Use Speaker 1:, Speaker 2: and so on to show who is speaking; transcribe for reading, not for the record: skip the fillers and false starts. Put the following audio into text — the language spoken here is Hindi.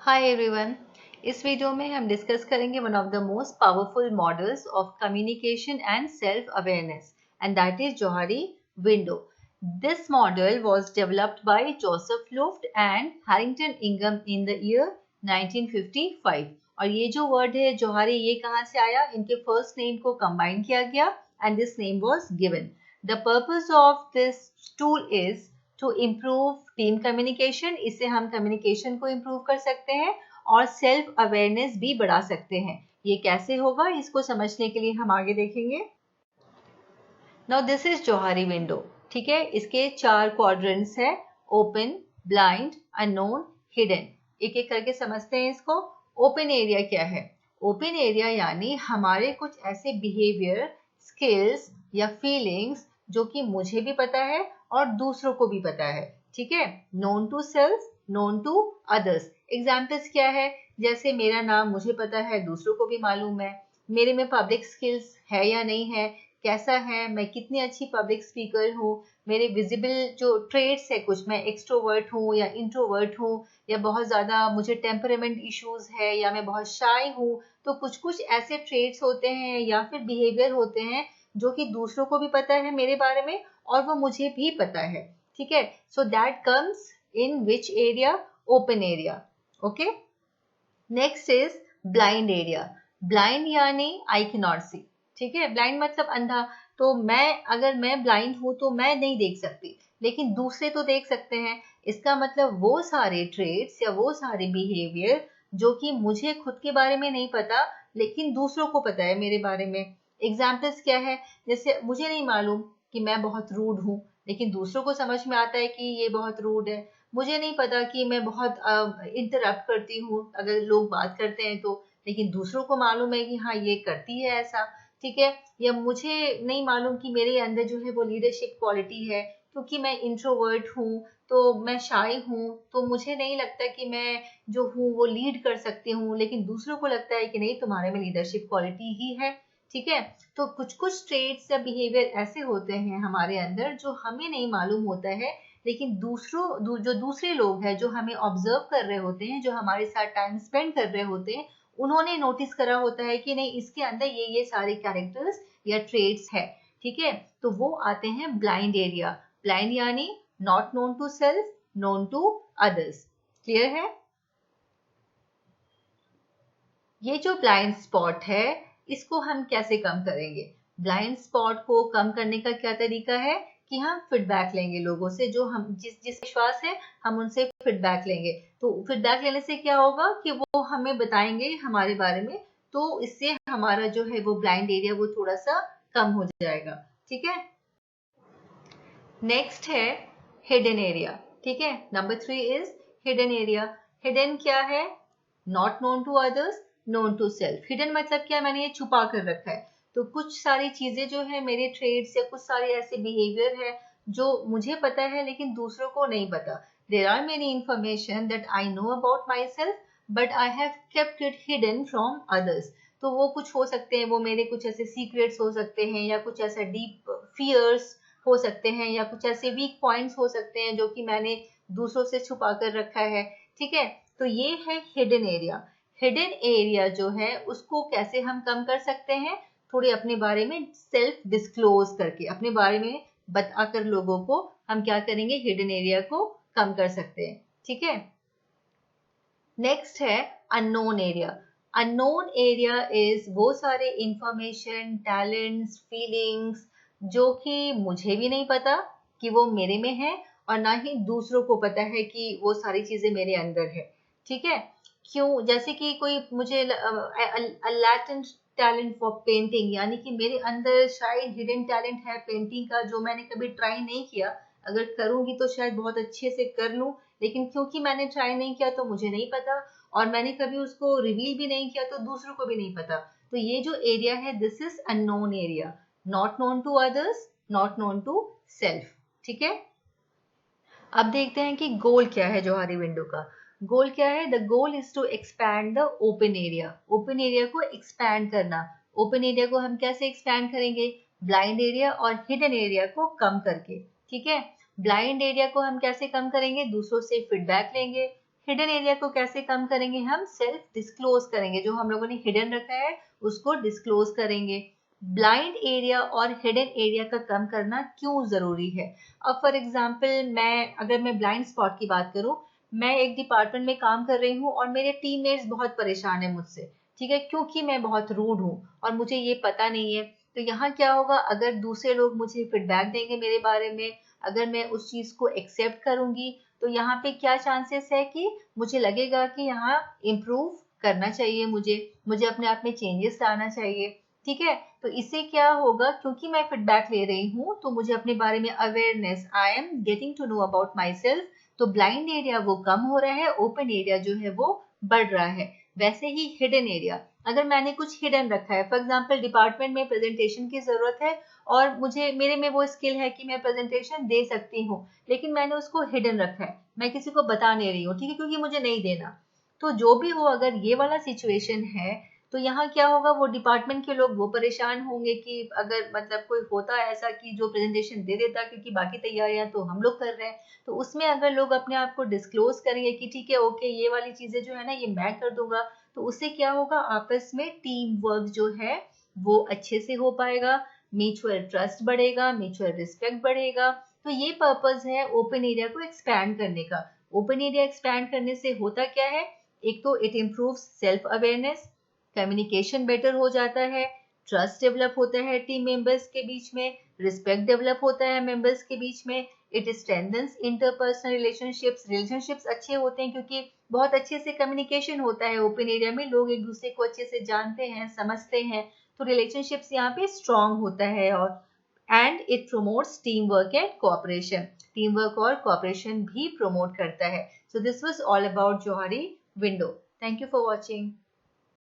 Speaker 1: Hi everyone. इस वीडियो में हम डिस्कस करेंगे one of the most powerful models of communication and self awareness and that is Johari window. This model was developed by Joseph Luft and Harrington इंगम इन द ईयर 1955। और ये जो वर्ड है जोहारी, ये कहाँ से आया? इनके फर्स्ट नेम को कंबाइन किया गया and this name was given. The purpose of this tool is to improve team communication. इससे हम कम्युनिकेशन को इम्प्रूव कर सकते हैं और सेल्फ अवेयरनेस भी बढ़ा सकते हैं। ये कैसे होगा, इसको समझने के लिए हम आगे देखेंगे। Now this is Johari window. ठीक है, इसके 4 क्वाड्रेंट्स है: ओपन, ब्लाइंड, अननोन, हिडन। एक एक करके समझते हैं इसको। ओपन एरिया क्या है? ओपन एरिया यानी हमारे कुछ ऐसे बिहेवियर, स्किल्स या फीलिंग्स जो कि मुझे भी पता है और दूसरों को भी पता है। ठीक है, known to self, known to others. Examples क्या है? जैसे मेरा नाम मुझे पता है, दूसरों को भी मालूम है। मेरे में पब्लिक स्किल्स है या नहीं है, कैसा है, मैं कितनी अच्छी पब्लिक स्पीकर हूँ। मेरे विजिबल जो ट्रेड्स है, कुछ मैं एक्सट्रोवर्ट हूँ या इंट्रोवर्ट हूँ, या बहुत ज़्यादा मुझे टेम्परामेंट इश्यूज है, या मैं बहुत शाय हूँ। तो कुछ कुछ ऐसे ट्रेड्स होते हैं या फिर बिहेवियर होते हैं जो कि दूसरों को भी पता है मेरे बारे में और वो मुझे भी पता है। ठीक है, so that comes in which area? Open area. Okay, next is blind area. Blind यानी आई कैन नॉट सी। ठीक है, ब्लाइंड मतलब अंधा। तो अगर मैं ब्लाइंड हूं तो मैं नहीं देख सकती, लेकिन दूसरे तो देख सकते हैं। इसका मतलब वो सारे ट्रेड्स या वो सारे बिहेवियर जो कि मुझे खुद के बारे में नहीं पता लेकिन दूसरों को पता है मेरे बारे में। एग्जाम्पल्स क्या है? जैसे मुझे नहीं मालूम कि मैं बहुत रूड हूँ, लेकिन दूसरों को समझ में आता है कि ये बहुत रूड है। मुझे नहीं पता कि मैं बहुत इंटरप्ट करती हूँ अगर लोग बात करते हैं तो, लेकिन दूसरों को मालूम है कि हाँ ये करती है ऐसा। ठीक है, या मुझे नहीं मालूम कि मेरे अंदर जो है वो लीडरशिप क्वालिटी है, क्योंकि मैं इंट्रोवर्ट हूँ, तो मैं शाय हूँ, तो मुझे नहीं लगता कि मैं जो हूँ वो लीड कर सकती हूँ, लेकिन दूसरों को लगता है कि नहीं, तुम्हारे में लीडरशिप क्वालिटी ही है। ठीक है, तो कुछ कुछ ट्रेड्स या बिहेवियर ऐसे होते हैं हमारे अंदर जो हमें नहीं मालूम होता है, लेकिन जो दूसरे लोग हैं जो हमें ऑब्जर्व कर रहे होते हैं, जो हमारे साथ टाइम स्पेंड कर रहे होते हैं, उन्होंने नोटिस करा होता है कि नहीं, इसके अंदर ये सारे कैरेक्टर्स या ट्रेड्स है। ठीक है, तो वो आते हैं ब्लाइंड एरिया। ब्लाइंड यानी not known to self, known to others. Clear है? ये जो ब्लाइंड स्पॉट है, इसको हम कैसे कम करेंगे? ब्लाइंड स्पॉट को कम करने का क्या तरीका है कि हम फीडबैक लेंगे लोगों से, जो हम जिस विश्वास है हम उनसे फीडबैक लेंगे। तो फीडबैक लेने से क्या होगा कि वो हमें बताएंगे हमारे बारे में, तो इससे हमारा जो है वो ब्लाइंड एरिया वो थोड़ा सा कम हो जाएगा। ठीक है, नेक्स्ट है हिडन एरिया। ठीक है, number 3 is hidden area. Hidden क्या है? Not known to others, known to self. Hidden मतलब क्या? मैंने ये छुपा कर रखा है। तो कुछ सारी चीजें जो है, मेरे ट्रेड्स या कुछ सारे ऐसे बिहेवियर है जो मुझे पता है लेकिन दूसरों को नहीं पता। There are many information that I know about myself but I have kept it hidden from others. तो वो कुछ हो सकते हैं, वो मेरे कुछ ऐसे सीक्रेट्स हो सकते हैं, या कुछ ऐसा डीप फियर्स हो सकते हैं, या कुछ ऐसे वीक पॉइंट्स हो सकते हैं जो कि मैंने दूसरों से छुपा कर रखा है। ठीक है, तो ये है हिडन एरिया। हिडन एरिया जो है उसको कैसे हम कम कर सकते हैं? थोड़े अपने बारे में सेल्फ डिस्क्लोज करके, अपने बारे में बताकर लोगों को हम क्या करेंगे? हिडन एरिया को कम कर सकते हैं। ठीक है, नेक्स्ट है unknown area. Unknown area is वो सारे इंफॉर्मेशन, टैलेंट्स, फीलिंग्स जो कि मुझे भी नहीं पता कि वो मेरे में है, और ना ही दूसरों को पता है कि वो सारी चीजें मेरे अंदर है। ठीक है, क्यों? जैसे कि कोई मुझे लैटेंट टैलेंट फॉर पेंटिंग, यानी कि मेरे अंदर शायद हिडन टैलेंट है पेंटिंग का, जो मैंने कभी ट्राई नहीं किया। अगर करूंगी तो शायद बहुत अच्छे से कर लूं, लेकिन क्योंकि मैंने ट्राई नहीं किया तो मुझे नहीं पता, और मैंने कभी उसको रिवील भी नहीं किया तो दूसरों को भी नहीं पता। तो ये जो एरिया है, this is unknown area. Not known to others, not known to self. ठीक है, अब देखते हैं कि गोल क्या है जोहारी विंडो का। गोल क्या है? The goal is to expand the open area. Open area को एक्सपैंड करना। ओपन एरिया को हम कैसे एक्सपैंड करेंगे? ब्लाइंड एरिया और हिडन एरिया को कम करके। ठीक है, ब्लाइंड एरिया को हम कैसे कम करेंगे? दूसरों से फीडबैक लेंगे। हिडन एरिया को कैसे कम करेंगे? हम सेल्फ डिस्क्लोज करेंगे, जो हम लोगों ने हिडन रखा है उसको डिस्क्लोज करेंगे। ब्लाइंड एरिया और हिडन एरिया का कम करना क्यों जरूरी है? अब फॉर एग्जांपल अगर मैं ब्लाइंड स्पॉट की बात करूं, मैं एक डिपार्टमेंट में काम कर रही हूँ और मेरे टीममेट्स बहुत परेशान है मुझसे, ठीक है, क्योंकि मैं बहुत रूड हूँ और मुझे ये पता नहीं है। तो यहाँ क्या होगा, अगर दूसरे लोग मुझे फीडबैक देंगे मेरे बारे में, अगर मैं उस चीज को एक्सेप्ट करूंगी, तो यहाँ पे क्या चांसेस है कि मुझे लगेगा कि यहाँ इम्प्रूव करना चाहिए, मुझे अपने आप में चेंजेस लाना चाहिए, ठीक है। तो इससे क्या होगा, क्योंकि मैं फीडबैक ले रही हूँ तो मुझे अपने बारे में awareness, I am getting to know about myself, तो ब्लाइंड एरिया वो कम हो रहा है, ओपन एरिया जो है वो बढ़ रहा है। वैसे ही हिडन एरिया, अगर मैंने कुछ हिडन रखा है, फॉर एग्जांपल डिपार्टमेंट में प्रेजेंटेशन की जरूरत है और मेरे में वो स्किल है कि मैं प्रेजेंटेशन दे सकती हूँ, लेकिन मैंने उसको हिडन रखा है, मैं किसी को बता नहीं रही हूँ, ठीक है, क्योंकि मुझे नहीं देना। तो जो भी हो, अगर ये वाला सिचुएशन है, तो यहाँ क्या होगा, वो डिपार्टमेंट के लोग वो परेशान होंगे कि अगर मतलब कोई होता है ऐसा कि जो प्रेजेंटेशन दे देता, क्योंकि बाकी तैयारियां तो हम लोग कर रहे हैं, तो उसमें अगर लोग अपने आप को डिस्क्लोज करेंगे कि ठीक है ओके, ये वाली चीजें जो है ना ये मैं कर दूंगा, तो उससे क्या होगा, आपस में टीम वर्क जो है वो अच्छे से हो पाएगा, म्यूचुअल ट्रस्ट बढ़ेगा, म्यूचुअल रिस्पेक्ट बढ़ेगा। तो ये पर्पस है ओपन एरिया को एक्सपैंड करने का। ओपन एरिया एक्सपैंड करने से होता क्या है, एक तो it improves self awareness, communication better हो जाता है, ट्रस्ट डेवलप होता है टीम मेंबर्स के बीच में, रिस्पेक्ट डेवलप होता है मेंबर्स के बीच में, इट स्ट्रेंथन्स इंटरपर्सनल रिलेशनशिप्स अच्छे होते हैं क्योंकि बहुत अच्छे से कम्युनिकेशन होता है ओपन एरिया में, लोग एक दूसरे को अच्छे से जानते हैं, समझते हैं, तो रिलेशनशिप्स यहाँ पे स्ट्रांग होता है। और and it promotes team work and cooperation, team work और कोऑपरेशन भी प्रमोट करता है। So this was all about Johari window. Thank you for watching.